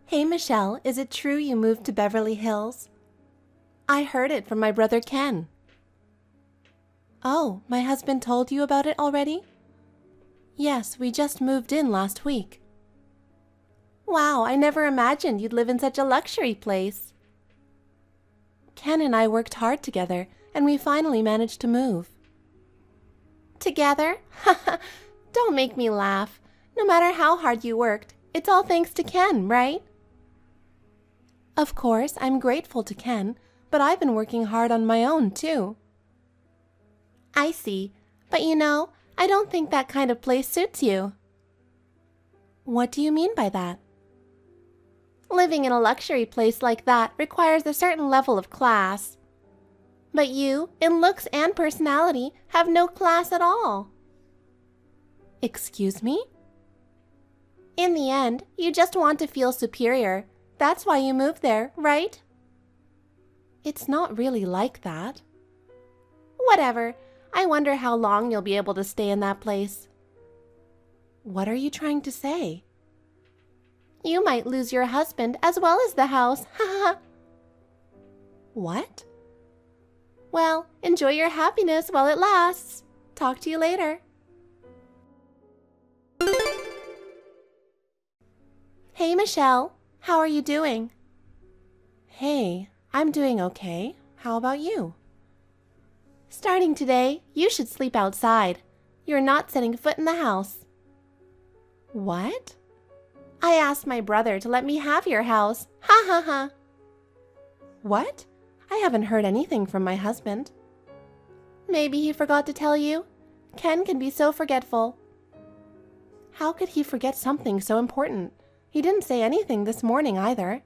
Hey Michelle, is it true you moved to Beverly Hills? I heard it from my brother Ken. Oh, my husband told you about it already? Yes, we just moved in last week. Wow, I never imagined you'd live in such a luxury place. Ken and I worked hard together, and we finally managed to move. Together? Haha, don't make me laugh. No matter how hard you worked, it's all thanks to Ken, right? Of course, I'm grateful to Ken, but I've been working hard on my own, too. I see, but I don't think that kind of place suits you. What do you mean by that? Living in a luxury place like that requires a certain level of class. But you, in looks and personality, have no class at all. Excuse me? In the end, you just want to feel superior. That's why you moved there, right? It's not really like that. Whatever. I wonder how long you'll be able to stay in that place. What are you trying to say? You might lose your husband as well as the house. Haha. What? Well, enjoy your happiness while it lasts. Talk to you later. Hey, Michelle. How are you doing? Hey, I'm doing okay. How about you? Starting today, you should sleep outside. You're not setting foot in the house. What? I asked my brother to let me have your house. Ha ha ha. What? I haven't heard anything from my husband. Maybe he forgot to tell you. Ken can be so forgetful. How could he forget something so important? He didn't say anything this morning either.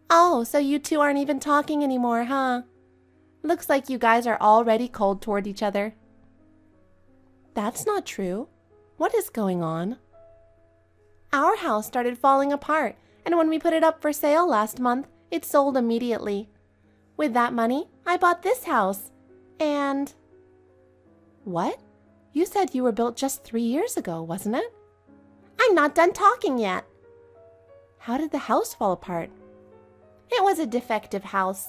Oh, so you two aren't even talking anymore, huh? Looks like you guys are already cold toward each other. That's not true. What is going on? Our house started falling apart, and when we put it up for sale last month, it sold immediately. With that money, I bought this house. And... What? You said you were built just 3 years ago, wasn't it? I'm not done talking yet. How did the house fall apart? It was a defective house.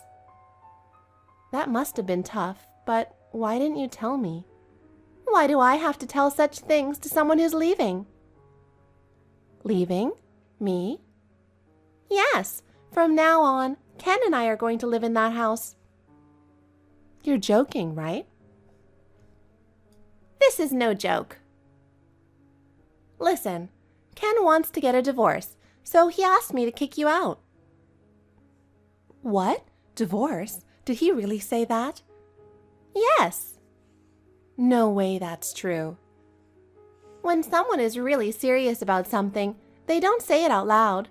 That must have been tough, but why didn't you tell me? Why do I have to tell such things to someone who's leaving? Leaving? Me? Yes. From now on, Ken and I are going to live in that house. You're joking, right? This is no joke. Listen, Ken wants to get a divorce, so he asked me to kick you out. What? Divorce? Did he really say that? Yes. No way that's true. When someone is really serious about something, they don't say it out loud.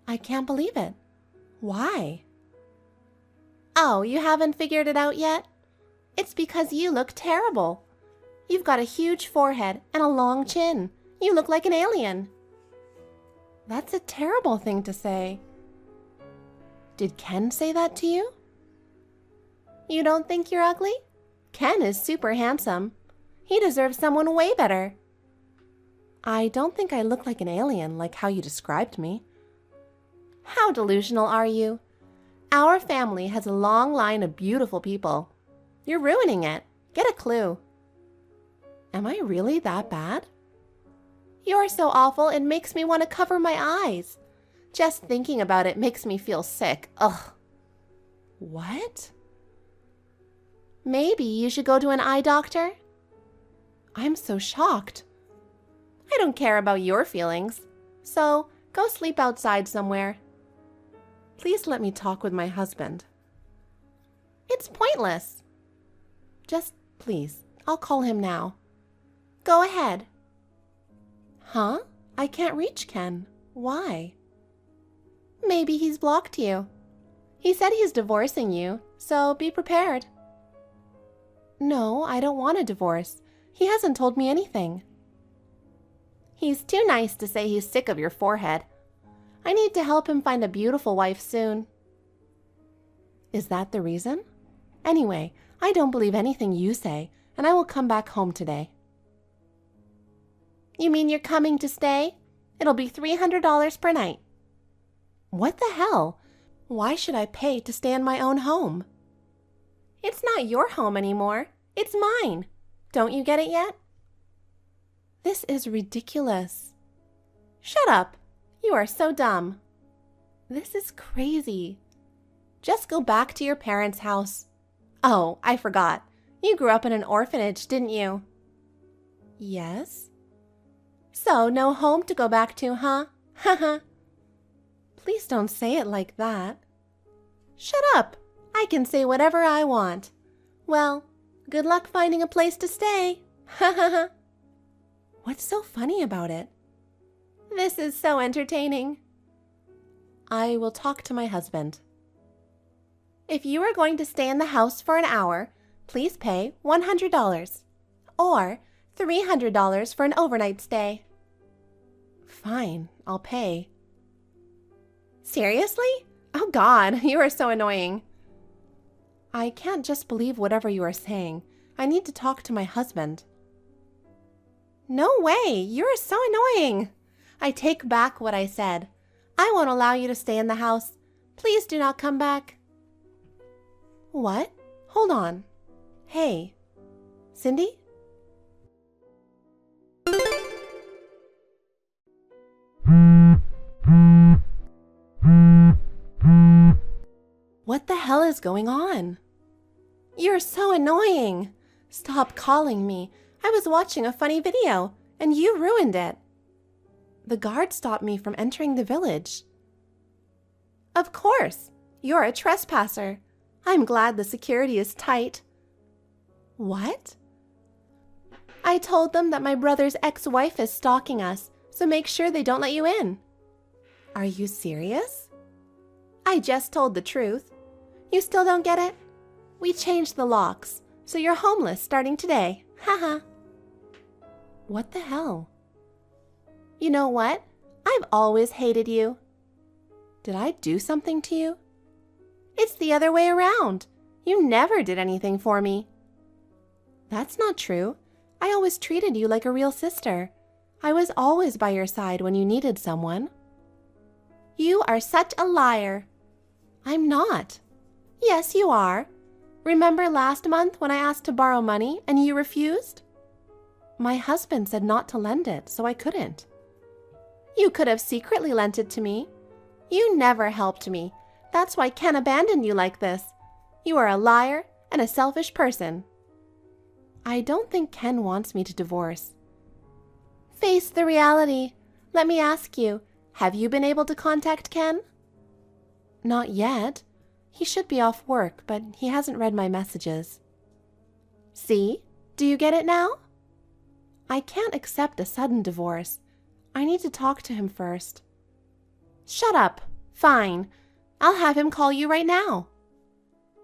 I can't believe it. Why? Oh, you haven't figured it out yet? It's because you look terrible. You've got a huge forehead and a long chin. You look like an alien. That's a terrible thing to say. Did Ken say that to you? You don't think you're ugly? Ken is super handsome. He deserves someone way better. I don't think I look like an alien like how you described me. How delusional are you? Our family has a long line of beautiful people. You're ruining it. Get a clue. Am I really that bad? You're so awful it makes me want to cover my eyes. Just thinking about it makes me feel sick. Ugh. What? Maybe you should go to an eye doctor? I'm so shocked. I don't care about your feelings. So, go sleep outside somewhere. Please let me talk with my husband. It's pointless. Just please, I'll call him now. Go ahead. Huh? I can't reach Ken. Why? Maybe he's blocked you. He said he's divorcing you, so be prepared. No, I don't want a divorce. He hasn't told me anything. He's too nice to say he's sick of your forehead. I need to help him find a beautiful wife soon. Is that the reason? Anyway, I don't believe anything you say, and I will come back home today. You mean you're coming to stay? It'll be $300 per night. What the hell? Why should I pay to stay in my own home? It's not your home anymore. It's mine. Don't you get it yet? This is ridiculous. Shut up. You are so dumb. This is crazy. Just go back to your parents' house. Oh, I forgot. You grew up in an orphanage, didn't you? Yes. So, no home to go back to, huh? Haha. Please don't say it like that. Shut up. I can say whatever I want. Well, good luck finding a place to stay. Haha. What's so funny about it? This is so entertaining. I will talk to my husband. If you are going to stay in the house for an hour, please pay $100 or $300 for an overnight stay. Fine, I'll pay. Seriously? Oh God, you are so annoying. I can't just believe whatever you are saying. I need to talk to my husband. No way, you're so annoying. I take back what I said. I won't allow you to stay in the house. Please do not come back. What? Hold on. Hey, Cindy? What the hell is going on? You're so annoying. Stop calling me. I was watching a funny video, and you ruined it. The guard stopped me from entering the village. Of course. You're a trespasser. I'm glad the security is tight. What? I told them that my brother's ex-wife is stalking us, so make sure they don't let you in. Are you serious? I just told the truth. You still don't get it? We changed the locks, so you're homeless starting today. Haha. What the hell? You know what? I've always hated you. Did I do something to you? It's the other way around. You never did anything for me. That's not true. I always treated you like a real sister. I was always by your side when you needed someone. You are such a liar. I'm not. Yes, you are. Remember last month when I asked to borrow money and you refused? My husband said not to lend it, so I couldn't. You could have secretly lent it to me. You never helped me. That's why Ken abandoned you like this. You are a liar and a selfish person. I don't think Ken wants me to divorce. Face the reality. Let me ask you, have you been able to contact Ken? Not yet. He should be off work, but he hasn't read my messages. See? Do you get it now? I can't accept a sudden divorce. I need to talk to him first. Shut up. Fine. I'll have him call you right now.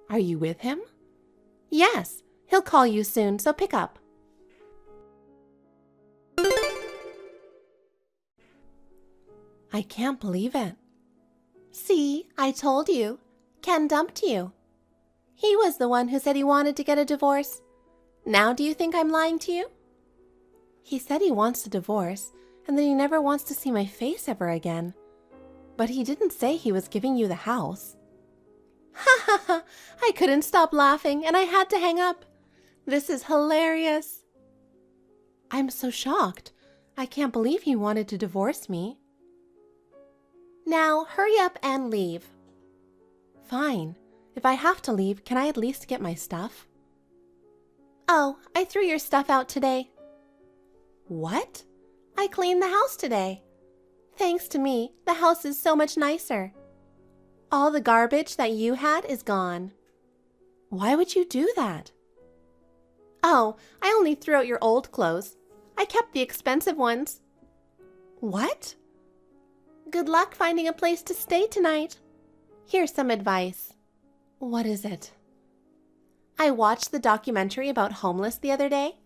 Are you with him? Yes. He'll call you soon, so pick up. I can't believe it. See, I told you. Ken dumped you. He was the one who said he wanted to get a divorce. Now do you think I'm lying to you? He said he wants a divorce and that he never wants to see my face ever again. But he didn't say he was giving you the house. Ha ha ha! I couldn't stop laughing and I had to hang up. This is hilarious. I'm so shocked. I can't believe he wanted to divorce me. Now hurry up and leave. Fine. If I have to leave, can I at least get my stuff? Oh, I threw your stuff out today. What? I cleaned the house today. Thanks to me, the house is so much nicer. All the garbage that you had is gone. Why would you do that? Oh, I only threw out your old clothes. I kept the expensive ones. What? Good luck finding a place to stay tonight. Here's some advice. What is it? I watched the documentary about homeless the other day,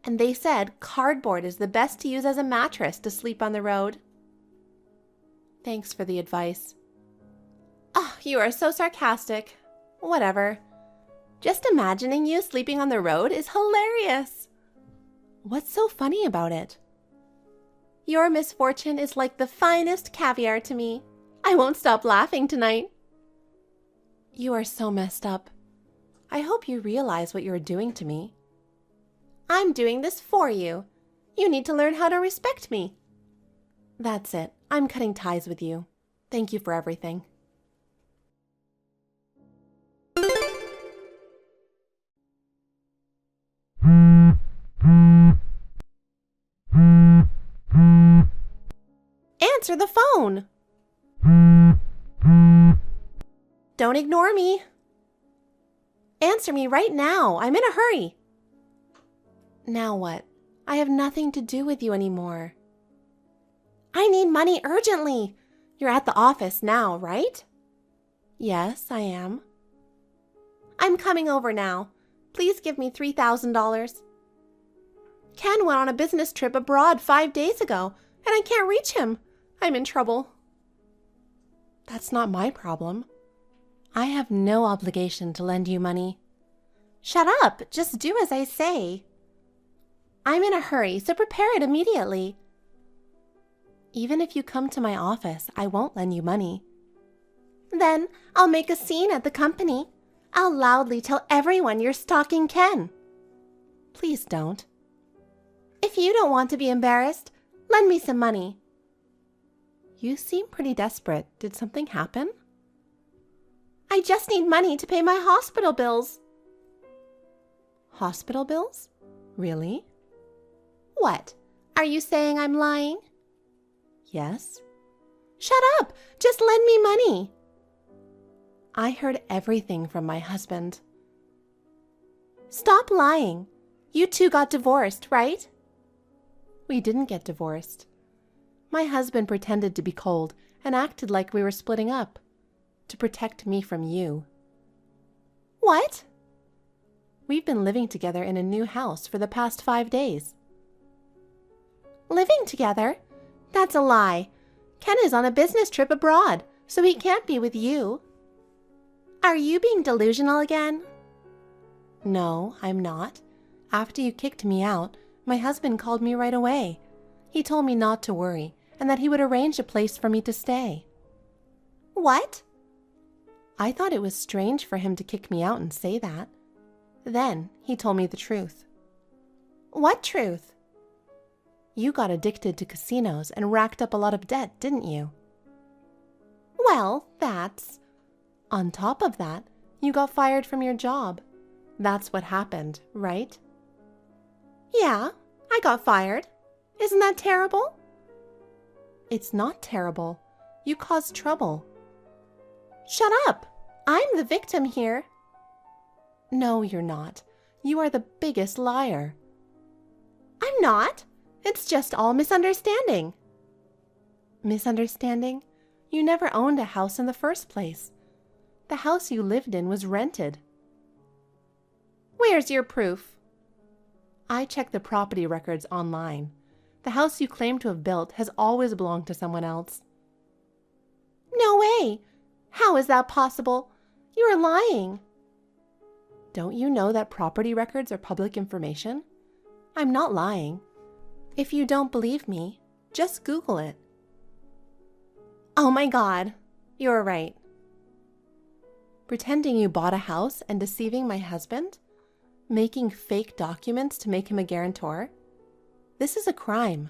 and they said cardboard is the best to use as a mattress to sleep on the road. Thanks for the advice. Oh, you are so sarcastic. Whatever. Just imagining you sleeping on the road is hilarious. What's so funny about it? Your misfortune is like the finest caviar to me. I won't stop laughing tonight. You are so messed up. I hope you realize what you are doing to me. I'm doing this for you. You need to learn how to respect me. That's it. I'm cutting ties with you. Thank you for everything. Answer the phone. Don't ignore me. Answer me right now. I'm in a hurry. Now what? I have nothing to do with you anymore. I need money urgently. You're at the office now, right? Yes, I am. I'm coming over now. Please give me $3,000. Ken went on a business trip abroad 5 days ago, and I can't reach him. I'm in trouble. That's not my problem. I have no obligation to lend you money. Shut up! Just do as I say. I'm in a hurry, so prepare it immediately. Even if you come to my office, I won't lend you money. Then I'll make a scene at the company. I'll loudly tell everyone you're stalking Ken. Please don't. If you don't want to be embarrassed, lend me some money. You seem pretty desperate. Did something happen? I just need money to pay my hospital bills. Hospital bills? Really? What? Are you saying I'm lying? Yes. Shut up! Just lend me money. I heard everything from my husband. Stop lying. You two got divorced, right? We didn't get divorced. My husband pretended to be cold and acted like we were splitting up to protect me from you. What? We've been living together in a new house for the past 5 days. Living together? That's a lie. Ken is on a business trip abroad, so he can't be with you. Are you being delusional again? No, I'm not. After you kicked me out, my husband called me right away. He told me not to worry and that he would arrange a place for me to stay. What? I thought it was strange for him to kick me out and say that. Then he told me the truth. What truth? You got addicted to casinos and racked up a lot of debt, didn't you? Well, that's... On top of that, you got fired from your job. That's what happened, right? Yeah, I got fired. Isn't that terrible? It's not terrible. You caused trouble. Shut up! I'm the victim here. No, you're not. You are the biggest liar. I'm not. It's just all misunderstanding. Misunderstanding? You never owned a house in the first place. The house you lived in was rented. Where's your proof? I checked the property records online. The house you claim to have built has always belonged to someone else. No way! How is that possible? You are lying. Don't you know that property records are public information? I'm not lying. If you don't believe me, just Google it. Oh my God, you're right. Pretending you bought a house and deceiving my husband? Making fake documents to make him a guarantor? This is a crime.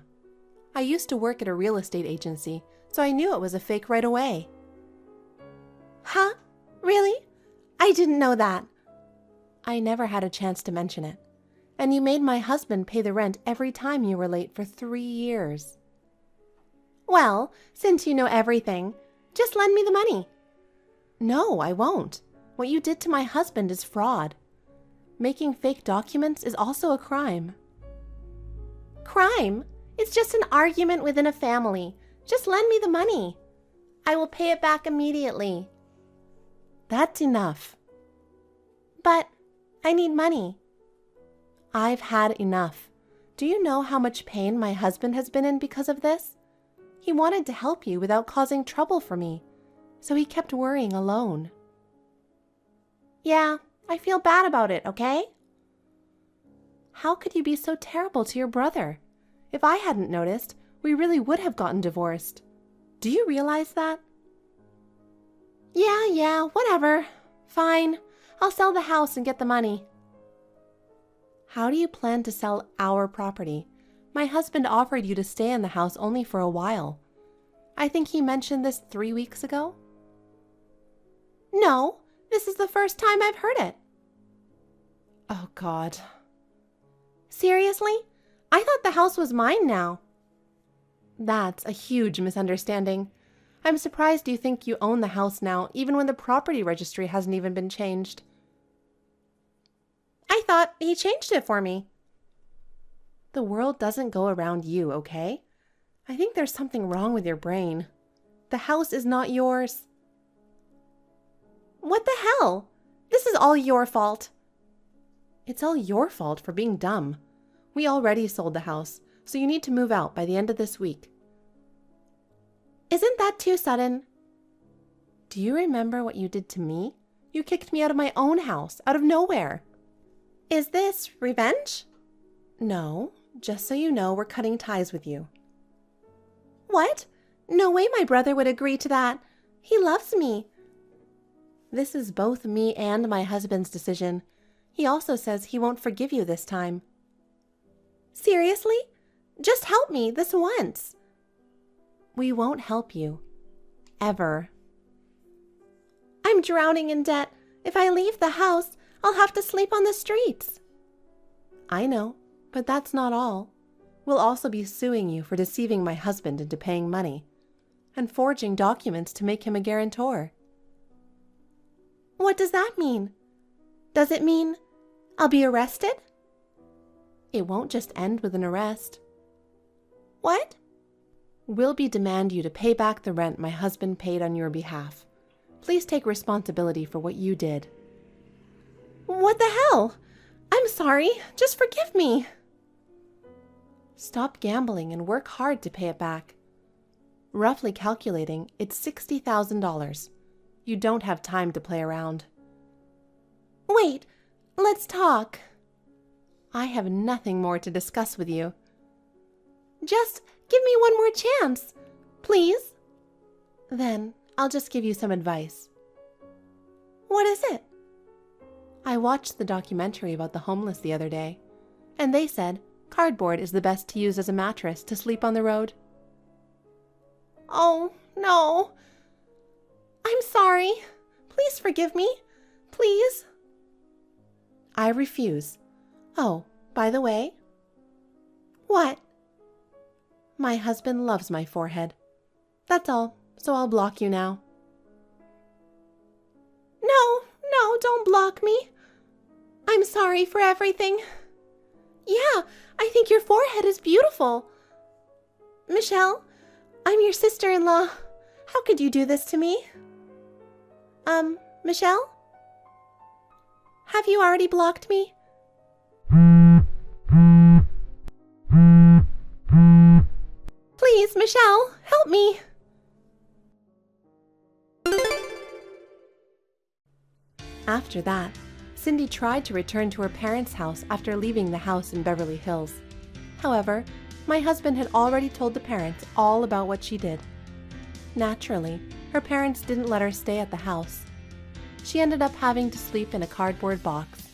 I used to work at a real estate agency, so I knew it was a fake right away. Huh? Really? I didn't know that. I never had a chance to mention it. And you made my husband pay the rent every time you were late for 3 years. Well, since you know everything, just lend me the money. No, I won't. What you did to my husband is fraud. Making fake documents is also a crime. Crime? It's just an argument within a family. Just lend me the money. I will pay it back immediately. That's enough. But I need money. I've had enough. Do you know how much pain my husband has been in because of this? He wanted to help you without causing trouble for me, so he kept worrying alone. Yeah, I feel bad about it, okay? How could you be so terrible to your brother? If I hadn't noticed, we really would have gotten divorced. Do you realize that? Yeah, whatever. Fine. I'll sell the house and get the money. How do you plan to sell our property? My husband offered you to stay in the house only for a while. I think he mentioned this 3 weeks ago. No, this is the first time I've heard it. Oh, God. Seriously? I thought the house was mine now. That's a huge misunderstanding. I'm surprised you think you own the house now, even when the property registry hasn't even been changed. I thought he changed it for me. The world doesn't go around you, okay? I think there's something wrong with your brain. The house is not yours. What the hell? This is all your fault. It's all your fault for being dumb. We already sold the house, so you need to move out by the end of this week. Isn't that too sudden? Do you remember what you did to me? You kicked me out of my own house, out of nowhere. Is this revenge? No, just so you know, we're cutting ties with you. What? No way my brother would agree to that. He loves me. This is both me and my husband's decision. He also says he won't forgive you this time. Seriously? Just help me this once. We won't help you. Ever. I'm drowning in debt. If I leave the house, I'll have to sleep on the streets. I know, but that's not all. We'll also be suing you for deceiving my husband into paying money and forging documents to make him a guarantor. What does that mean? Does it mean I'll be arrested? It won't just end with an arrest. What? We'll demand you to pay back the rent my husband paid on your behalf. Please take responsibility for what you did. What the hell? I'm sorry. Just forgive me. Stop gambling and work hard to pay it back. Roughly calculating, it's $60,000. You don't have time to play around. Wait, let's talk. I have nothing more to discuss with you. Just give me one more chance, please. Then I'll just give you some advice. What is it? I watched the documentary about the homeless the other day, and they said cardboard is the best to use as a mattress to sleep on the road. Oh, no. I'm sorry. Please forgive me. Please. I refuse. Oh, by the way. What? My husband loves my forehead. That's all, so I'll block you now. No, don't block me. I'm sorry for everything. Yeah, I think your forehead is beautiful. Michelle, I'm your sister-in-law. How could you do this to me? Michelle? Have you already blocked me? Please, Michelle, help me. After that, Cindy tried to return to her parents' house after leaving the house in Beverly Hills. However, my husband had already told the parents all about what she did. Naturally, her parents didn't let her stay at the house. She ended up having to sleep in a cardboard box.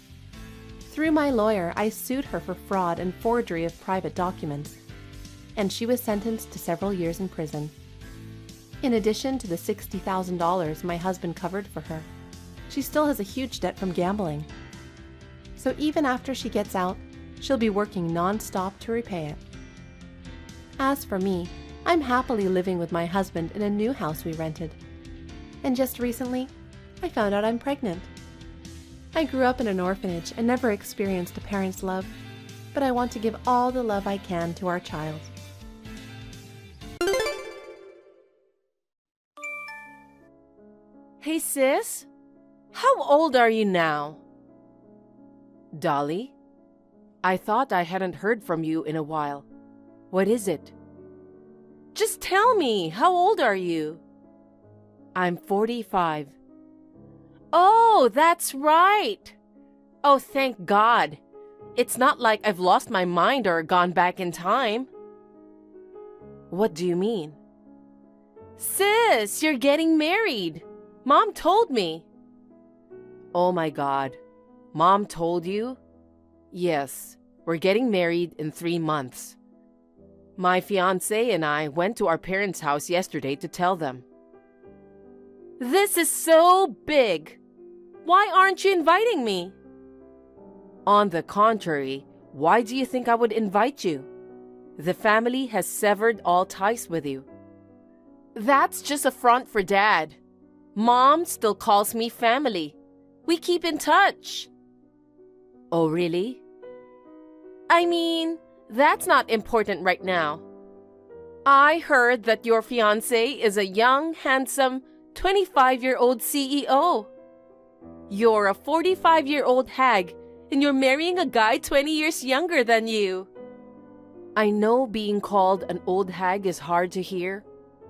Through my lawyer, I sued her for fraud and forgery of private documents, and she was sentenced to several years in prison. In addition to the $60,000 my husband covered for her, she still has a huge debt from gambling. So even after she gets out, she'll be working non-stop to repay it. As for me, I'm happily living with my husband in a new house we rented. And just recently, I found out I'm pregnant. I grew up in an orphanage and never experienced a parent's love, but I want to give all the love I can to our child. Hey sis, how old are you now? Dolly? I thought I hadn't heard from you in a while. What is it? Just tell me, how old are you? I'm 45. Oh, that's right. Oh, thank God. It's not like I've lost my mind or gone back in time. What do you mean? Sis, you're getting married. Mom told me. Oh my God. Mom told you? Yes, we're getting married in 3 months. My fiancé and I went to our parents' house yesterday to tell them. This is so big. Why aren't you inviting me? On the contrary, why do you think I would invite you? The family has severed all ties with you. That's just a front for Dad. Mom still calls me family. We keep in touch. Oh, really? I mean, that's not important right now. I heard that your fiancé is a young, handsome, 25-year-old CEO. You're a 45-year-old hag, and you're marrying a guy 20 years younger than you. I know being called an old hag is hard to hear,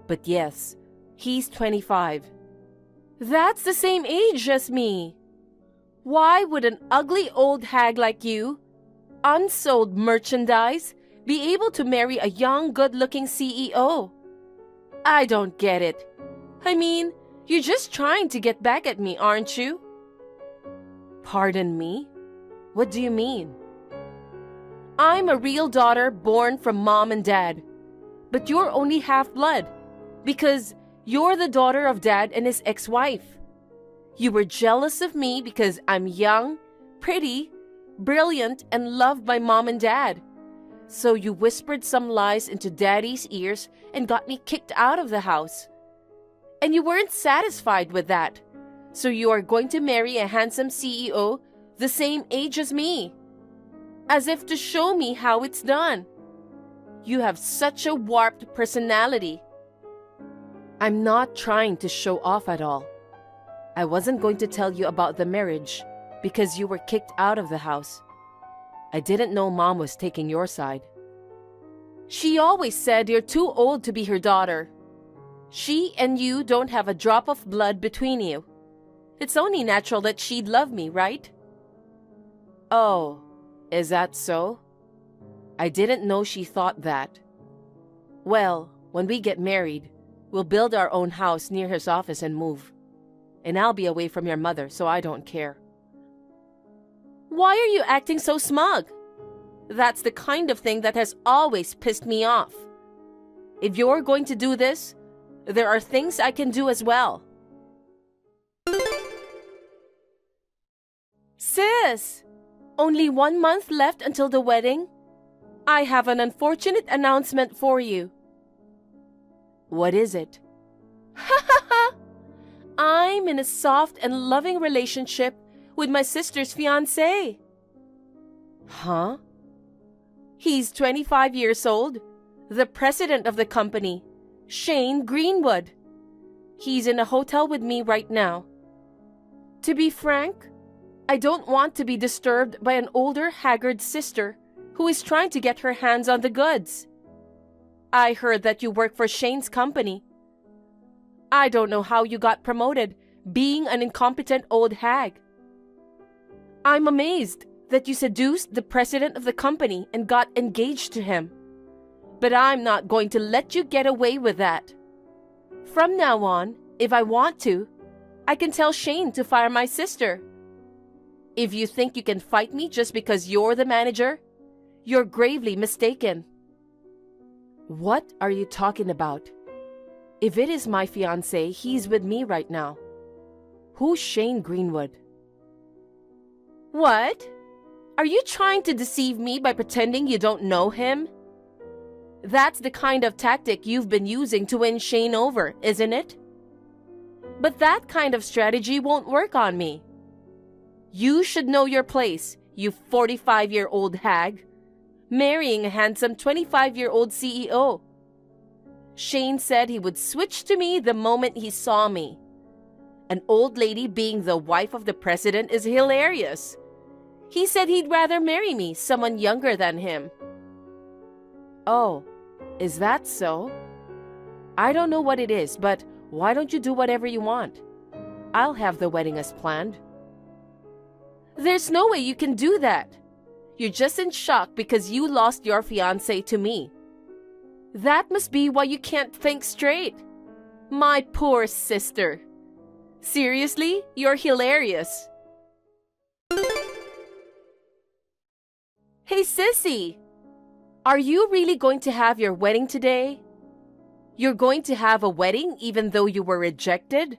but yes, he's 25. That's the same age as me. Why would an ugly old hag like you, unsold merchandise, be able to marry a young, good-looking CEO? I don't get it. I mean, you're just trying to get back at me, aren't you? Pardon me? What do you mean? I'm a real daughter born from Mom and Dad, but you're only half-blood because you're the daughter of Dad and his ex-wife. You were jealous of me because I'm young, pretty, brilliant, and loved by Mom and Dad. So you whispered some lies into Daddy's ears and got me kicked out of the house. And you weren't satisfied with that. So you are going to marry a handsome CEO the same age as me, as if to show me how it's done. You have such a warped personality. I'm not trying to show off at all. I wasn't going to tell you about the marriage because you were kicked out of the house. I didn't know Mom was taking your side. She always said you're too old to be her daughter. She and you don't have a drop of blood between you. It's only natural that she'd love me, right? Oh, is that so? I didn't know she thought that. Well, when we get married, we'll build our own house near his office and move. And I'll be away from your mother, so I don't care. Why are you acting so smug? That's the kind of thing that has always pissed me off. If you're going to do this, there are things I can do as well. Sis, only 1 month left until the wedding. I have an unfortunate announcement for you. What is it? I'm in a soft and loving relationship with my sister's fiancé. Huh? He's 25 years old, the president of the company, Shane Greenwood. He's in a hotel with me right now. To be frank, I don't want to be disturbed by an older, haggard sister who is trying to get her hands on the goods. I heard that you work for Shane's company. I don't know how you got promoted, being an incompetent old hag. I'm amazed that you seduced the president of the company and got engaged to him. But I'm not going to let you get away with that. From now on, if I want to, I can tell Shane to fire my sister. If you think you can fight me just because you're the manager, you're gravely mistaken. What are you talking about? If it is my fiancé, he's with me right now. Who's Shane Greenwood? What? Are you trying to deceive me by pretending you don't know him? That's the kind of tactic you've been using to win Shane over, isn't it? But that kind of strategy won't work on me. You should know your place, you 45-year-old hag, marrying a handsome 25-year-old CEO. Shane said he would switch to me the moment he saw me. An old lady being the wife of the president is hilarious. He said he'd rather marry me, someone younger than him. Oh, is that so? I don't know what it is, but why don't you do whatever you want? I'll have the wedding as planned. There's no way you can do that. You're just in shock because you lost your fiancé to me. That must be why you can't think straight. My poor sister. Seriously, you're hilarious. Hey, sissy. Are you really going to have your wedding today? You're going to have a wedding even though you were rejected?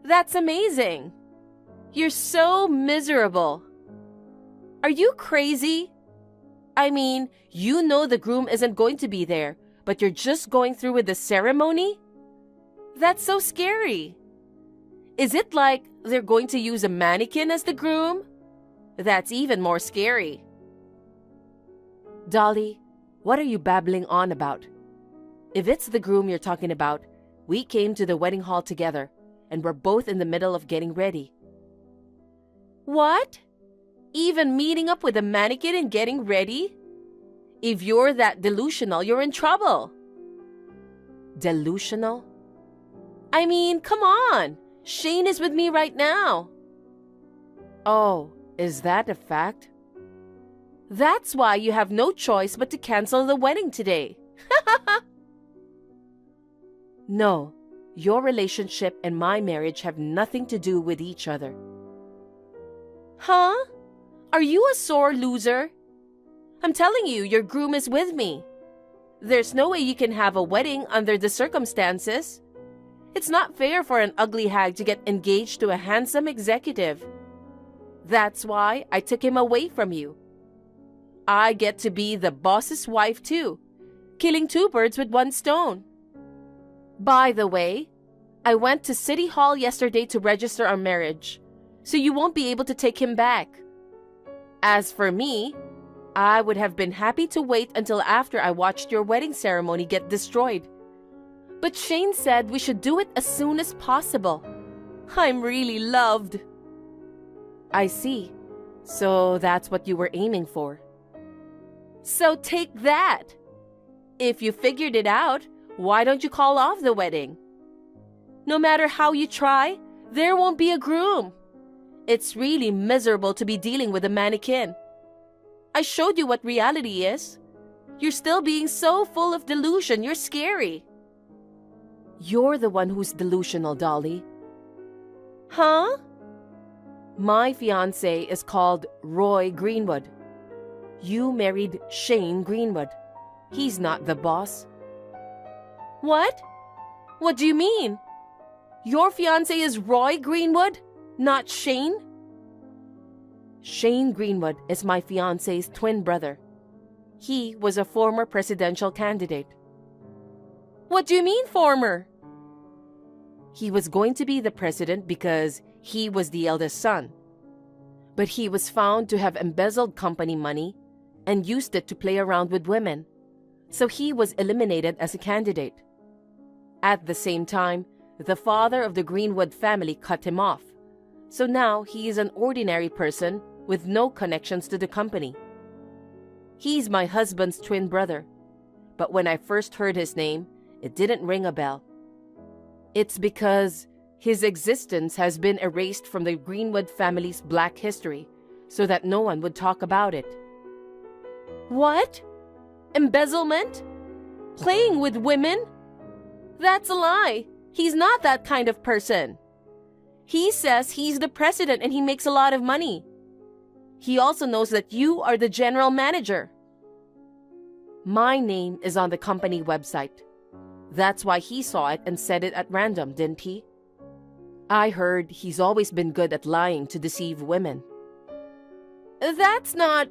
That's amazing. You're so miserable. Are you crazy? I mean, you know the groom isn't going to be there, but you're just going through with the ceremony? That's so scary. Is it like they're going to use a mannequin as the groom? That's even more scary. Dolly, what are you babbling on about? If it's the groom you're talking about, we came to the wedding hall together, and we're both in the middle of getting ready. What? Even meeting up with a mannequin and getting ready? If you're that delusional, you're in trouble. Delusional? I mean, come on. Shane is with me right now. Oh, is that a fact? That's why you have no choice but to cancel the wedding today. No, your relationship and my marriage have nothing to do with each other. Huh? Are you a sore loser? I'm telling you, your groom is with me. There's no way you can have a wedding under the circumstances. It's not fair for an ugly hag to get engaged to a handsome executive. That's why I took him away from you. I get to be the boss's wife too, killing two birds with one stone. By the way, I went to City Hall yesterday to register our marriage, so you won't be able to take him back. As for me, I would have been happy to wait until after I watched your wedding ceremony get destroyed. But Shane said we should do it as soon as possible. I'm really loved. I see. So that's what you were aiming for. So take that. If you figured it out, why don't you call off the wedding? No matter how you try, there won't be a groom. It's really miserable to be dealing with a mannequin. I showed you what reality is. You're still being so full of delusion, you're scary. You're the one who's delusional, Dolly. Huh? My fiancé is called Roy Greenwood. You married Shane Greenwood. He's not the boss. What? What do you mean? Your fiancé is Roy Greenwood, not Shane? Shane Greenwood is my fiancé's twin brother. He was a former presidential candidate. What do you mean, former? He was going to be the president because he was the eldest son. But he was found to have embezzled company money and used it to play around with women. So he was eliminated as a candidate. At the same time, the father of the Greenwood family cut him off. So now he is an ordinary person with no connections to the company. He's my husband's twin brother. But when I first heard his name, it didn't ring a bell. It's because his existence has been erased from the Greenwood family's black history so that no one would talk about it. What? Embezzlement? Playing with women? That's a lie. He's not that kind of person. He says he's the president and he makes a lot of money. He also knows that you are the general manager. My name is on the company website. That's why he saw it and said it at random, didn't he? I heard he's always been good at lying to deceive women. That's not...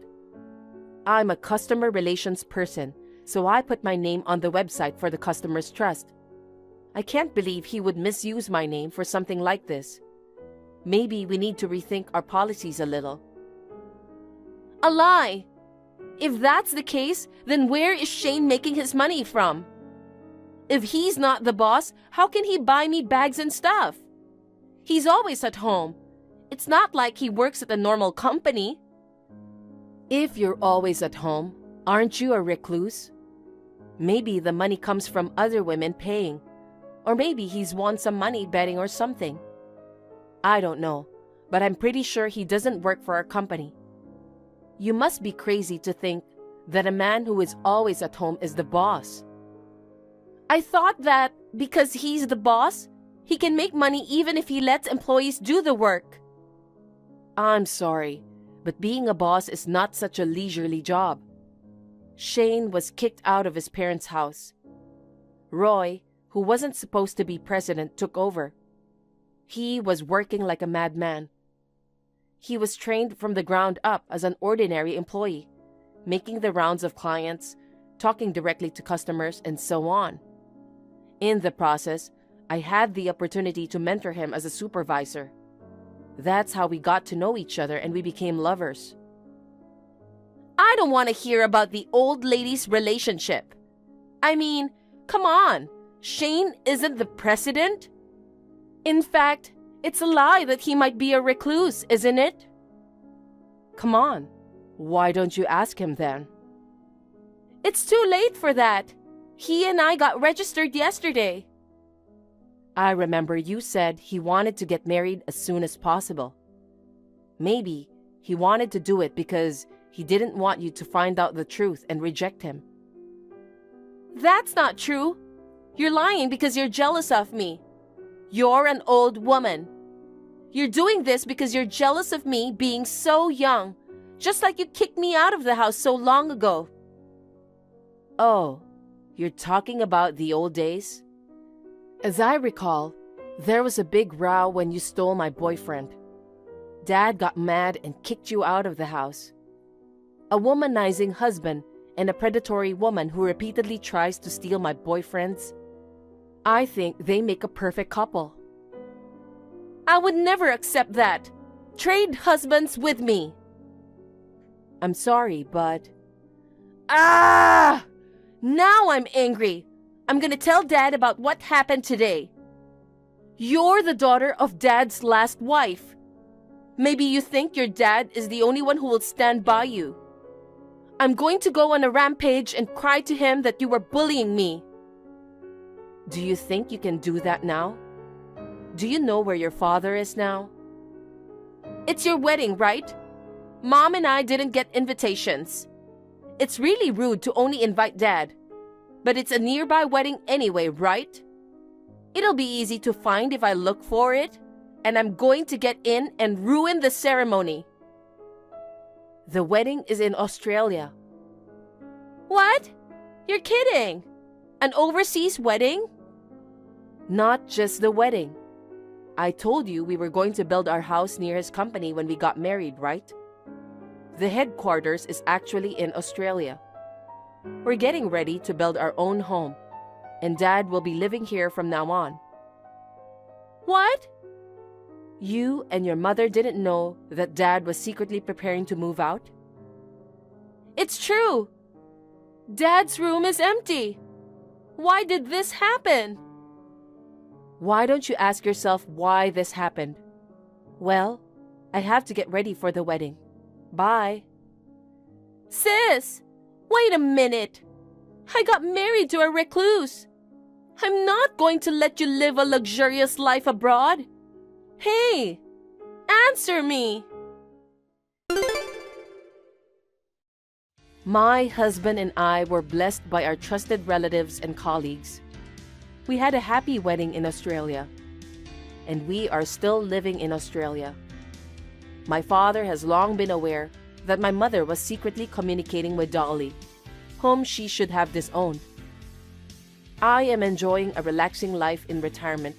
I'm a customer relations person, so I put my name on the website for the customer's trust. I can't believe he would misuse my name for something like this. Maybe we need to rethink our policies a little. A lie! If that's the case, then where is Shane making his money from? If he's not the boss, how can he buy me bags and stuff? He's always at home. It's not like he works at a normal company. If you're always at home, aren't you a recluse? Maybe the money comes from other women paying. Or maybe he's won some money betting or something. I don't know, but I'm pretty sure he doesn't work for our company. You must be crazy to think that a man who is always at home is the boss. I thought that because he's the boss, he can make money even if he lets employees do the work. I'm sorry, but being a boss is not such a leisurely job. Shane was kicked out of his parents' house. Roy, who wasn't supposed to be president, took over. He was working like a madman. He was trained from the ground up as an ordinary employee, making the rounds of clients, talking directly to customers, and so on. In the process, I had the opportunity to mentor him as a supervisor. That's how we got to know each other and we became lovers. I don't want to hear about the old lady's relationship. I mean, come on, Shane isn't the president? In fact, it's a lie that he might be a recluse, isn't it? Come on, why don't you ask him then? It's too late for that. He and I got registered yesterday. I remember you said he wanted to get married as soon as possible. Maybe he wanted to do it because he didn't want you to find out the truth and reject him. That's not true. You're lying because you're jealous of me. You're an old woman. You're doing this because you're jealous of me being so young, just like you kicked me out of the house so long ago. Oh, you're talking about the old days? As I recall, there was a big row when you stole my boyfriend. Dad got mad and kicked you out of the house. A womanizing husband and a predatory woman who repeatedly tries to steal my boyfriends. I think they make a perfect couple. I would never accept that. Trade husbands with me. I'm sorry, but... Now I'm angry. I'm gonna tell Dad about what happened today. You're the daughter of Dad's last wife. Maybe you think your dad is the only one who will stand by you. I'm going to go on a rampage and cry to him that you were bullying me. Do you think you can do that now? Do you know where your father is now? It's your wedding, right? Mom and I didn't get invitations. It's really rude to only invite Dad. But it's a nearby wedding anyway, right? It'll be easy to find if I look for it, and I'm going to get in and ruin the ceremony. The wedding is in Australia. What? You're kidding? An overseas wedding? Not just the wedding. I told you we were going to build our house near his company when we got married, right? The headquarters is actually in Australia. We're getting ready to build our own home, and Dad will be living here from now on. What? You and your mother didn't know that Dad was secretly preparing to move out? It's true. Dad's room is empty. Why did this happen? Why don't you ask yourself why this happened? Well, I have to get ready for the wedding. Bye. Sis! Wait a minute. I got married to a recluse. I'm not going to let you live a luxurious life abroad. Hey, answer me. My husband and I were blessed by our trusted relatives and colleagues. We had a happy wedding in Australia, and we are still living in Australia. My father has long been aware that my mother was secretly communicating with Dolly, whom she should have disowned. I am enjoying a relaxing life in retirement,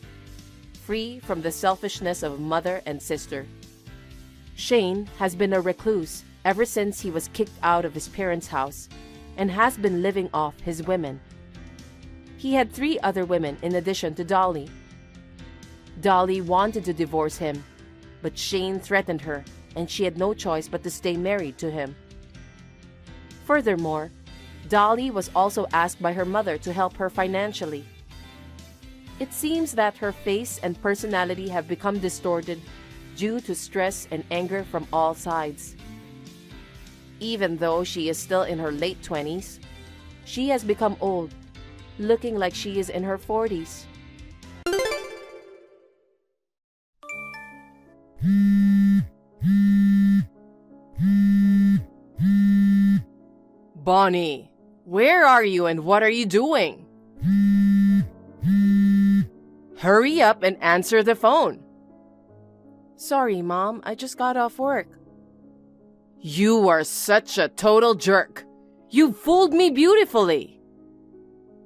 free from the selfishness of mother and sister. Shane has been a recluse ever since he was kicked out of his parents' house and has been living off his women. He had 3 other women in addition to Dolly. Dolly wanted to divorce him, but Shane threatened her and she had no choice but to stay married to him. Furthermore, Dolly was also asked by her mother to help her financially. It seems that her face and personality have become distorted due to stress and anger from all sides. Even though she is still in her late 20s, she has become old, looking like she is in her 40s. Bonnie, where are you and what are you doing? Hurry up and answer the phone. Sorry, Mom. I just got off work. You are such a total jerk. You fooled me beautifully.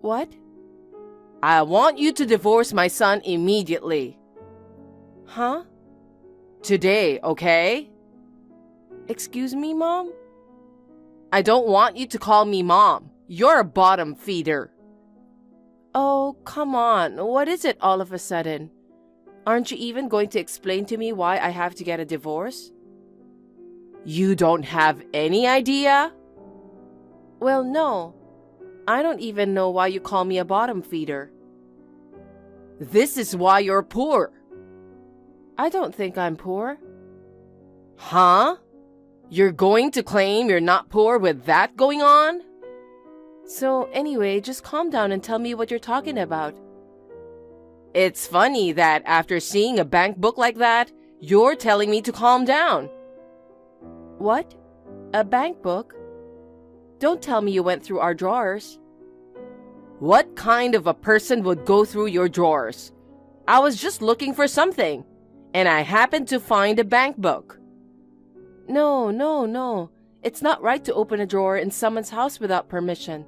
What? I want you to divorce my son immediately. Huh? Today, okay? Excuse me, Mom? I don't want you to call me Mom. You're a bottom feeder. Oh, come on. What is it all of a sudden? Aren't you even going to explain to me why I have to get a divorce? You don't have any idea? Well, no. I don't even know why you call me a bottom feeder. This is why you're poor. I don't think I'm poor. Huh? You're going to claim you're not poor with that going on? So anyway, just calm down and tell me what you're talking about. It's funny that after seeing a bank book like that, you're telling me to calm down. What? A bank book? Don't tell me you went through our drawers. What kind of a person would go through your drawers? I was just looking for something, and I happened to find a bank book. No. It's not right to open a drawer in someone's house without permission.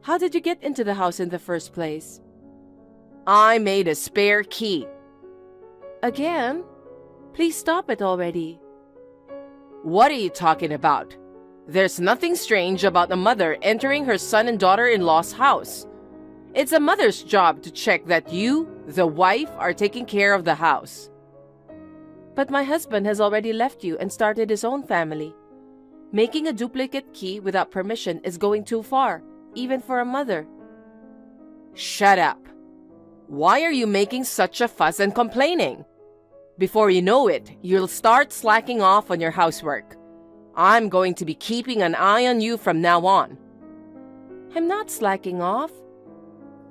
How did you get into the house in the first place? I made a spare key. Again? Please stop it already. What are you talking about? There's nothing strange about a mother entering her son and daughter-in-law's house. It's a mother's job to check that you, the wife, are taking care of the house. But my husband has already left you and started his own family. Making a duplicate key without permission is going too far, even for a mother. Shut up. Why are you making such a fuss and complaining? Before you know it, you'll start slacking off on your housework. I'm going to be keeping an eye on you from now on. I'm not slacking off.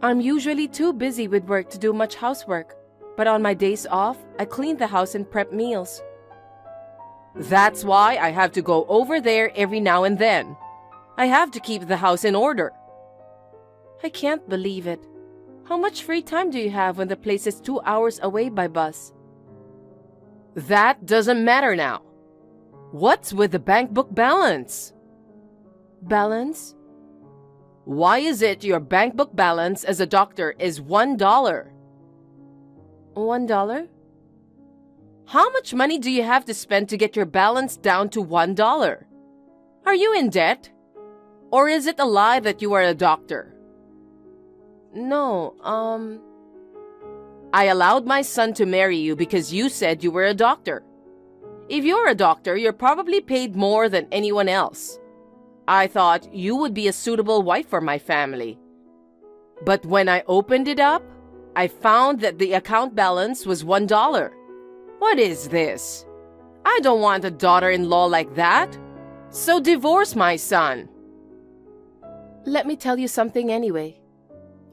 I'm usually too busy with work to do much housework, but on my days off, I clean the house and prep meals. That's why I have to go over there every now and then. I have to keep the house in order. I can't believe it. How much free time do you have when the place is 2 hours away by bus? That doesn't matter now. What's with the bank book balance? Balance? Why is it your bank book balance as a doctor is $1? $1? How much money do you have to spend to get your balance down to $1? Are you in debt? Or is it a lie that you are a doctor? No, I allowed my son to marry you because you said you were a doctor. If you're a doctor, you're probably paid more than anyone else. I thought you would be a suitable wife for my family. But when I opened it up, I found that the account balance was $1. What is this? I don't want a daughter-in-law like that. So divorce my son. Let me tell you something anyway.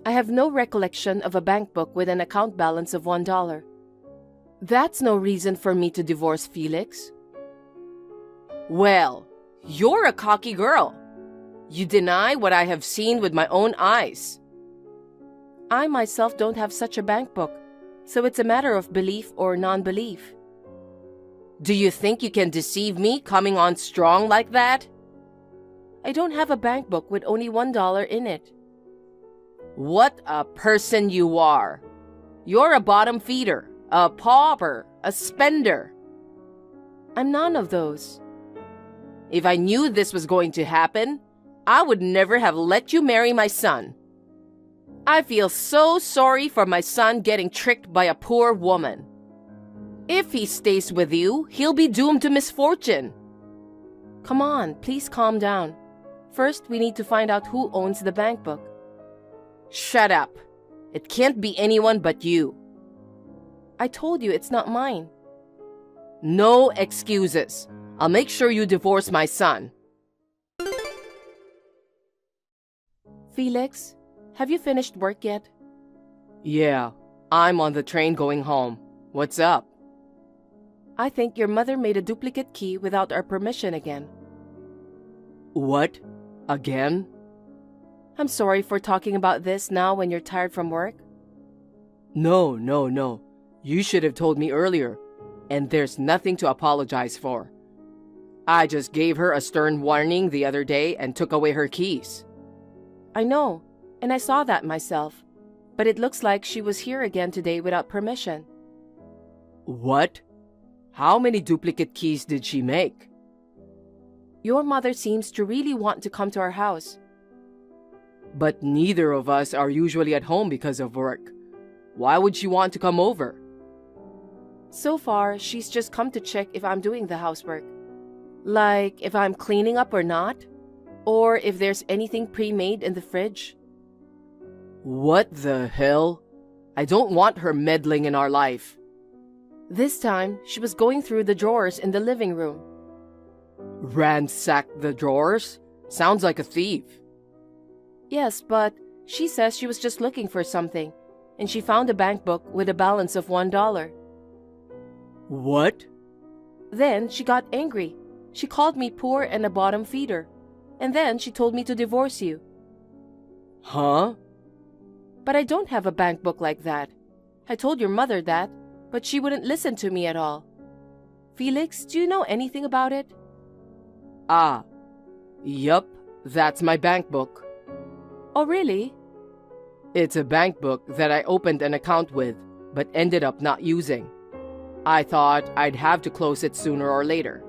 I have no recollection of a bank book with an account balance of $1. That's no reason for me to divorce Felix. Well, you're a cocky girl. You deny what I have seen with my own eyes. I myself don't have such a bank book, so it's a matter of belief or non-belief. Do you think you can deceive me coming on strong like that? I don't have a bank book with only $1 in it. What a person you are. You're a bottom feeder, a pauper, a spender. I'm none of those. If I knew this was going to happen, I would never have let you marry my son. I feel so sorry for my son getting tricked by a poor woman. If he stays with you, he'll be doomed to misfortune. Come on, please calm down. First, we need to find out who owns the bank book. Shut up. It can't be anyone but you. I told you it's not mine. No excuses. I'll make sure you divorce my son. Felix, have you finished work yet? Yeah, I'm on the train going home. What's up? I think your mother made a duplicate key without our permission again. What? Again? I'm sorry for talking about this now when you're tired from work. No, no, no. You should have told me earlier, and there's nothing to apologize for. I just gave her a stern warning the other day and took away her keys. I know, and I saw that myself. But it looks like she was here again today without permission. What? How many duplicate keys did she make? Your mother seems to really want to come to our house. But neither of us are usually at home because of work. Why would she want to come over? So far, she's just come to check if I'm doing the housework. Like if I'm cleaning up or not, or if there's anything pre-made in the fridge. What the hell? I don't want her meddling in our life. This time, she was going through the drawers in the living room. Ransack the drawers? Sounds like a thief. Yes, but she says she was just looking for something, and she found a bank book with a balance of $1. What? Then she got angry. She called me poor and a bottom feeder. And then she told me to divorce you. Huh? But I don't have a bank book like that. I told your mother that, but she wouldn't listen to me at all. Felix, do you know anything about it? Ah, yup, that's my bank book. Oh, really? It's a bank book that I opened an account with, but ended up not using. I thought I'd have to close it sooner or later.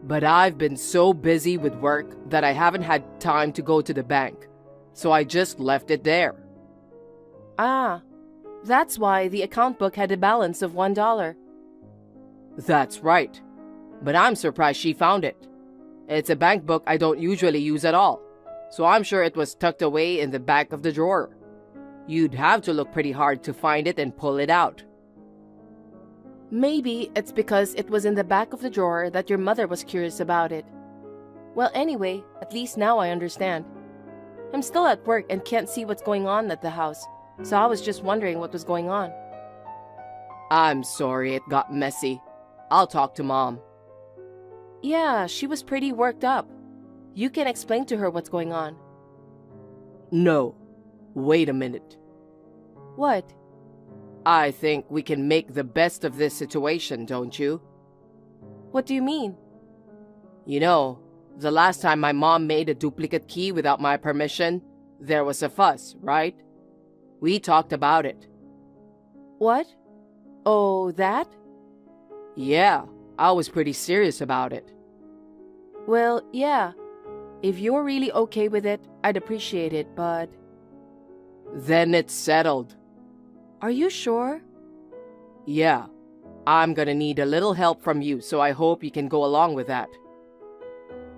But I've been so busy with work that I haven't had time to go to the bank, so I just left it there. Ah, that's why the account book had a balance of $1. That's right, but I'm surprised she found it. It's a bank book I don't usually use at all, so I'm sure it was tucked away in the back of the drawer. You'd have to look pretty hard to find it and pull it out. Maybe it's because it was in the back of the drawer that your mother was curious about it. Well, anyway, at least now I understand. I'm still at work and can't see what's going on at the house, so I was just wondering what was going on. I'm sorry it got messy. I'll talk to Mom. Yeah, she was pretty worked up. You can explain to her what's going on. No. Wait a minute. What? I think we can make the best of this situation, don't you? What do you mean? You know, the last time my mom made a duplicate key without my permission, there was a fuss, right? We talked about it. What? Oh, that? Yeah, I was pretty serious about it. Well, yeah. If you're really okay with it, I'd appreciate it, but... Then it's settled. Are you sure? Yeah. I'm gonna need a little help from you, so I hope you can go along with that.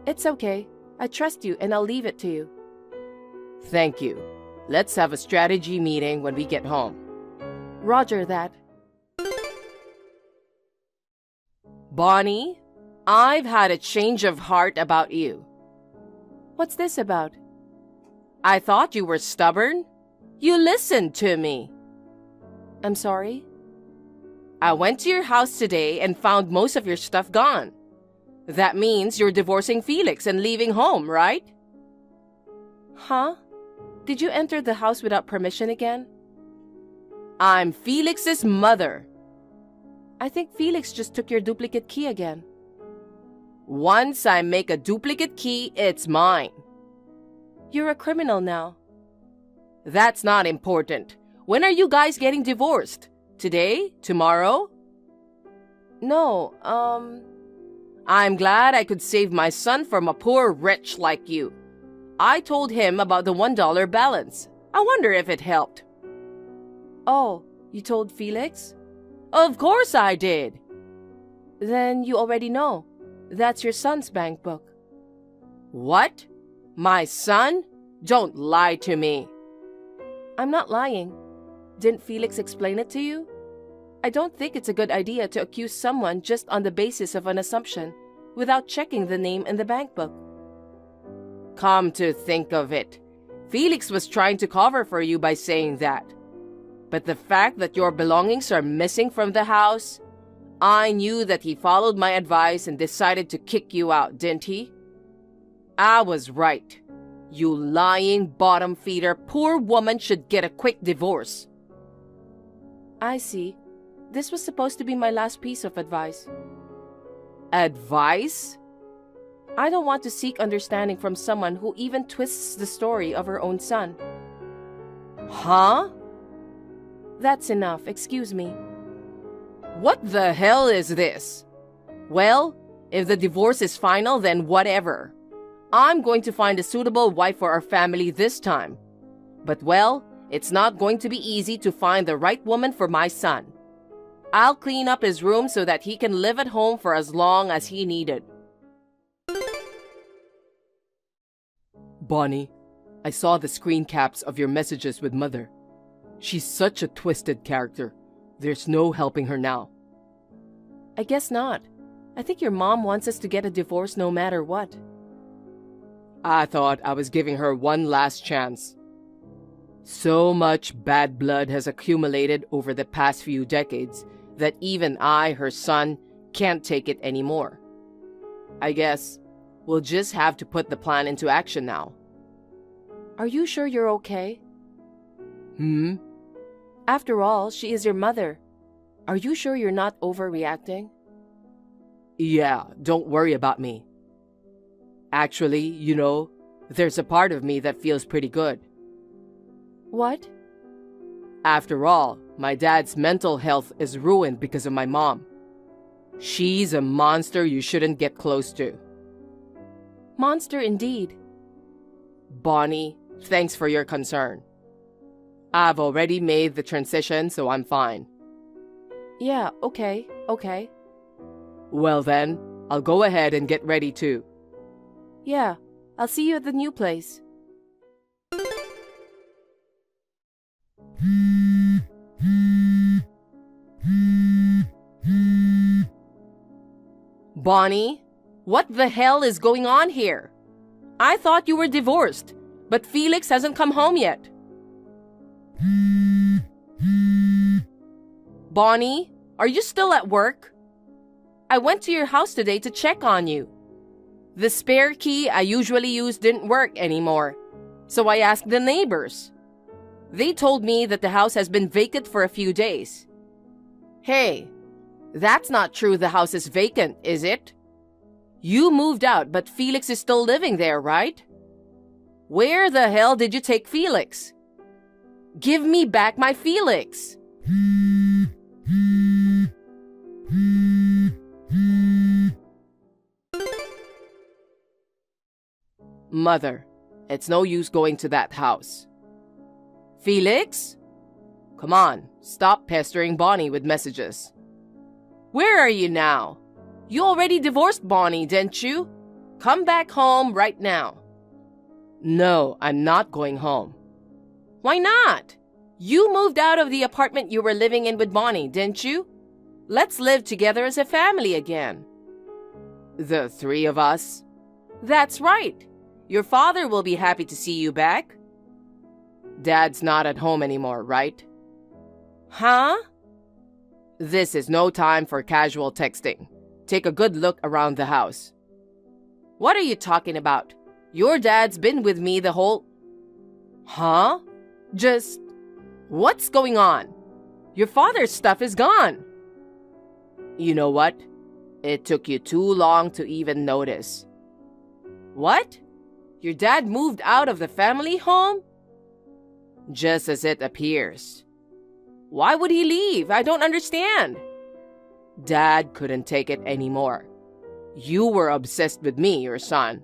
It's okay. I trust you and I'll leave it to you. Thank you. Let's have a strategy meeting when we get home. Roger that. Bonnie, I've had a change of heart about you. What's this about? I thought you were stubborn. You listened to me. I'm sorry? I went to your house today and found most of your stuff gone. That means you're divorcing Felix and leaving home, right? Huh? Did you enter the house without permission again? I'm Felix's mother. I think Felix just took your duplicate key again. Once I make a duplicate key, it's mine. You're a criminal now. That's not important. When are you guys getting divorced? Today? Tomorrow? No, I'm glad I could save my son from a poor wretch like you. I told him about the $1 balance. I wonder if it helped. Oh, you told Felix? Of course I did. Then you already know. That's your son's bank book. What? My son? Don't lie to me. I'm not lying. Didn't Felix explain it to you? I don't think it's a good idea to accuse someone just on the basis of an assumption, without checking the name in the bank book. Come to think of it, Felix was trying to cover for you by saying that. But the fact that your belongings are missing from the house, I knew that he followed my advice and decided to kick you out, didn't he? I was right. You lying bottom feeder, poor woman should get a quick divorce. I see. This was supposed to be my last piece of advice. Advice? I don't want to seek understanding from someone who even twists the story of her own son. Huh? That's enough, excuse me. What the hell is this? Well, if the divorce is final, then whatever. I'm going to find a suitable wife for our family this time. But well, it's not going to be easy to find the right woman for my son. I'll clean up his room so that he can live at home for as long as he needed. Bonnie, I saw the screen caps of your messages with Mother. She's such a twisted character. There's no helping her now. I guess not. I think your mom wants us to get a divorce no matter what. I thought I was giving her one last chance. So much bad blood has accumulated over the past few decades that even I, her son, can't take it anymore. I guess we'll just have to put the plan into action now. Are you sure you're okay? After all, she is your mother. Are you sure you're not overreacting? Yeah, don't worry about me. Actually, there's a part of me that feels pretty good. What? After all, my dad's mental health is ruined because of my mom. She's a monster you shouldn't get close to. Monster indeed. Bonnie, thanks for your concern. I've already made the transition, so I'm fine. Yeah, okay. Well then, I'll go ahead and get ready too. Yeah, I'll see you at the new place. Bonnie, what the hell is going on here? I thought you were divorced, but Felix hasn't come home yet. Bonnie, are you still at work? I went to your house today to check on you. The spare key I usually use didn't work anymore, so I asked the neighbors. They told me that the house has been vacant for a few days. Hey, that's not true the house is vacant, is it? You moved out, but Felix is still living there, right? Where the hell did you take Felix? Give me back my Felix! Mother, it's no use going to that house. Felix? Come on, stop pestering Bonnie with messages. Where are you now? You already divorced Bonnie, didn't you? Come back home right now. No, I'm not going home. Why not? You moved out of the apartment you were living in with Bonnie, didn't you? Let's live together as a family again. The three of us? That's right. Your father will be happy to see you back. Dad's not at home anymore, right? Huh? This is no time for casual texting. Take a good look around the house. What are you talking about? Your dad's been with me the whole... Huh? What's going on? Your father's stuff is gone. You know what? It took you too long to even notice. What? Your dad moved out of the family home? Just as it appears. Why would he leave? I don't understand. Dad couldn't take it anymore. You were obsessed with me, your son.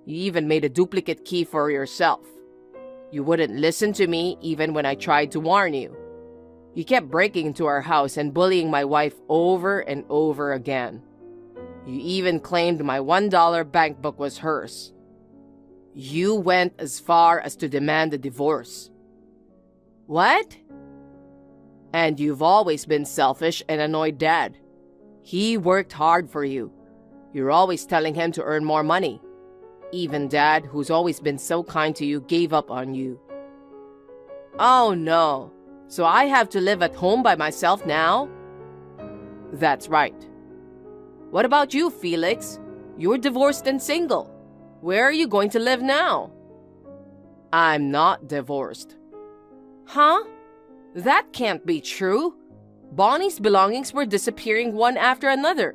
You even made a duplicate key for yourself. You wouldn't listen to me even when I tried to warn you. You kept breaking into our house and bullying my wife over and over again. You even claimed my $1 bank book was hers. You went as far as to demand a divorce. What? And you've always been selfish and annoyed Dad. He worked hard for you. You're always telling him to earn more money. Even Dad, who's always been so kind to you, gave up on you. Oh no. So I have to live at home by myself now? That's right. What about you, Felix? You're divorced and single. Where are you going to live now? I'm not divorced. Huh? That can't be true. Bonnie's belongings were disappearing one after another.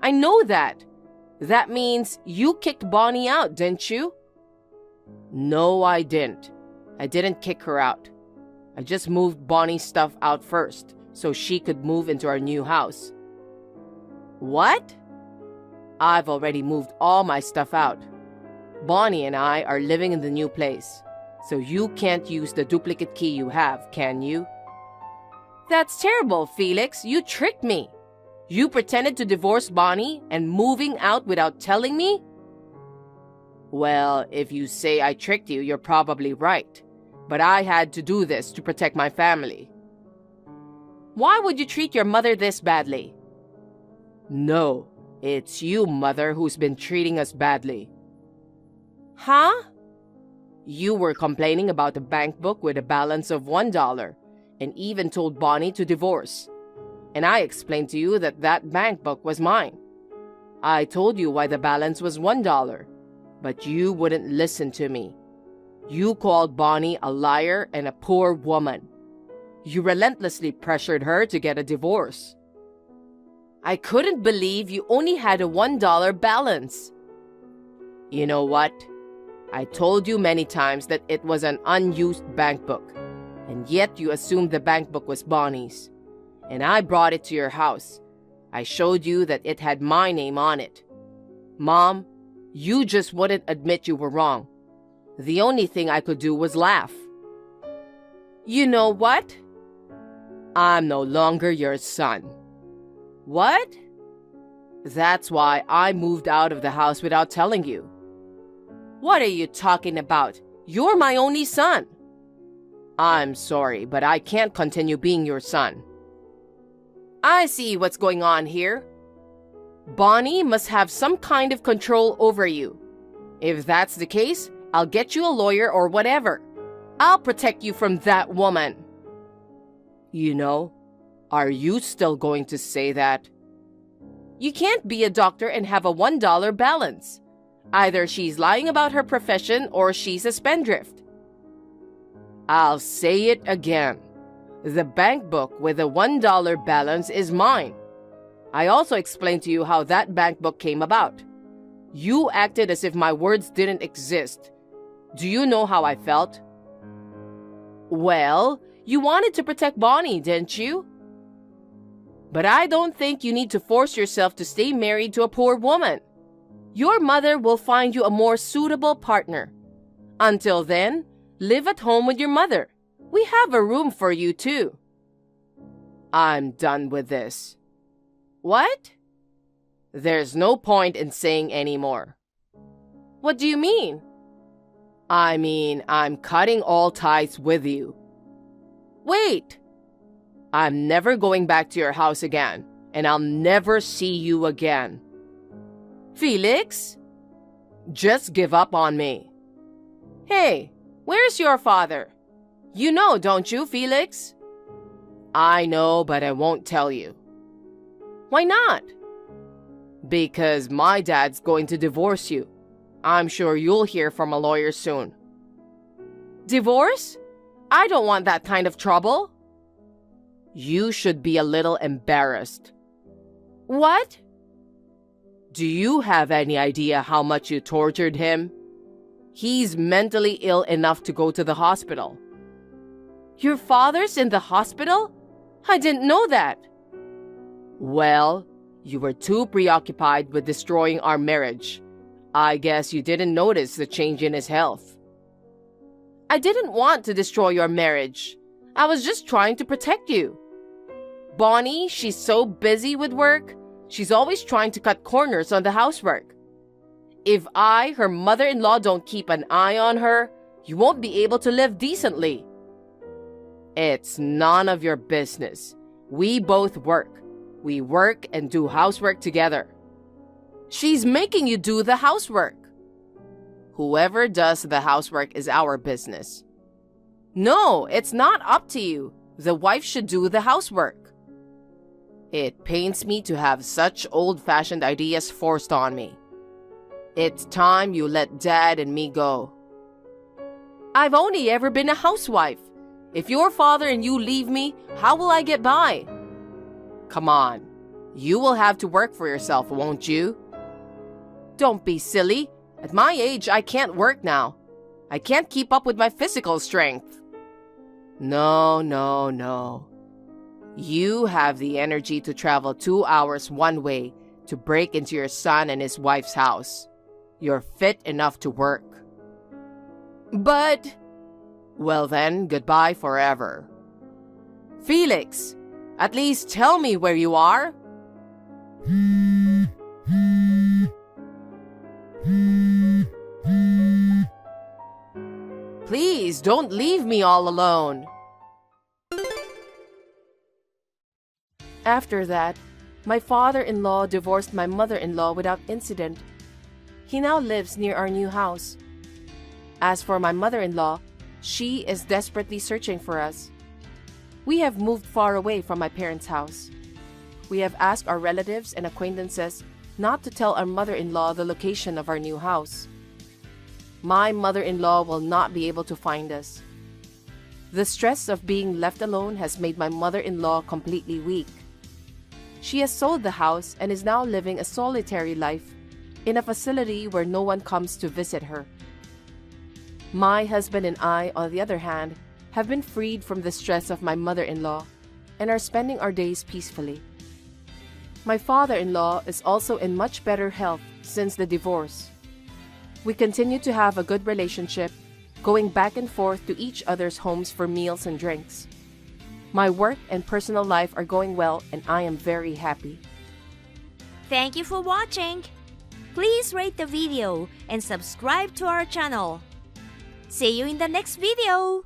I know that. That means you kicked Bonnie out, didn't you? No, I didn't. I didn't kick her out. I just moved Bonnie's stuff out first so she could move into our new house. What? I've already moved all my stuff out. Bonnie and I are living in the new place, so you can't use the duplicate key you have, can you? That's terrible, Felix. You tricked me. You pretended to divorce Bonnie and moving out without telling me? Well, if you say I tricked you, you're probably right. But I had to do this to protect my family. Why would you treat your mother this badly? No, it's you, Mother, who's been treating us badly. Huh? You were complaining about a bank book with a balance of $1 and even told Bonnie to divorce. And I explained to you that that bank book was mine. I told you why the balance was $1, but you wouldn't listen to me. You called Bonnie a liar and a poor woman. You relentlessly pressured her to get a divorce. I couldn't believe you only had a $1 balance. You know what? I told you many times that it was an unused bank book, and yet you assumed the bank book was Bonnie's. And I brought it to your house. I showed you that it had my name on it. Mom, you just wouldn't admit you were wrong. The only thing I could do was laugh. You know what? I'm no longer your son. What? That's why I moved out of the house without telling you. What are you talking about? You're my only son. I'm sorry, but I can't continue being your son. I see what's going on here. Bonnie must have some kind of control over you. If that's the case, I'll get you a lawyer or whatever. I'll protect you from that woman. You know, are you still going to say that? You can't be a doctor and have a $1 balance. Either she's lying about her profession or she's a spendthrift. I'll say it again. The bank book with a $1 balance is mine. I also explained to you how that bank book came about. You acted as if my words didn't exist. Do you know how I felt? Well, you wanted to protect Bonnie, didn't you? But I don't think you need to force yourself to stay married to a poor woman. Your mother will find you a more suitable partner. Until then, live at home with your mother. We have a room for you too. I'm done with this. What? There's no point in saying any more. What do you mean? I mean, I'm cutting all ties with you. Wait! I'm never going back to your house again, and I'll never see you again. Felix? Just give up on me. Hey, where's your father? You know, don't you, Felix? I know, but I won't tell you. Why not? Because my dad's going to divorce you. I'm sure you'll hear from a lawyer soon. Divorce? I don't want that kind of trouble. You should be a little embarrassed. What? Do you have any idea how much you tortured him? He's mentally ill enough to go to the hospital. Your father's in the hospital? I didn't know that. Well, you were too preoccupied with destroying our marriage. I guess you didn't notice the change in his health. I didn't want to destroy your marriage. I was just trying to protect you. Bonnie, she's so busy with work. She's always trying to cut corners on the housework. If I, her mother-in-law, don't keep an eye on her, you won't be able to live decently. It's none of your business. We both work. We work and do housework together. She's making you do the housework. Whoever does the housework is our business. No, it's not up to you. The wife should do the housework. It pains me to have such old-fashioned ideas forced on me. It's time you let Dad and me go. I've only ever been a housewife. If your father and you leave me, how will I get by? Come on. You will have to work for yourself, won't you? Don't be silly. At my age, I can't work now. I can't keep up with my physical strength. No, no, no. You have the energy to travel 2 hours one way to break into your son and his wife's house. You're fit enough to work. But... Well then, goodbye forever. Felix, at least tell me where you are. Please, don't leave me all alone. After that, my father-in-law divorced my mother-in-law without incident. He now lives near our new house. As for my mother-in-law, she is desperately searching for us. We have moved far away from my parents' house. We have asked our relatives and acquaintances not to tell our mother-in-law the location of our new house. My mother-in-law will not be able to find us. The stress of being left alone has made my mother-in-law completely weak. She has sold the house and is now living a solitary life in a facility where no one comes to visit her. My husband and I, on the other hand, have been freed from the stress of my mother-in-law and are spending our days peacefully. My father-in-law is also in much better health since the divorce. We continue to have a good relationship, going back and forth to each other's homes for meals and drinks. My work and personal life are going well and I am very happy. Thank you for watching. Please rate the video and subscribe to our channel. See you in the next video.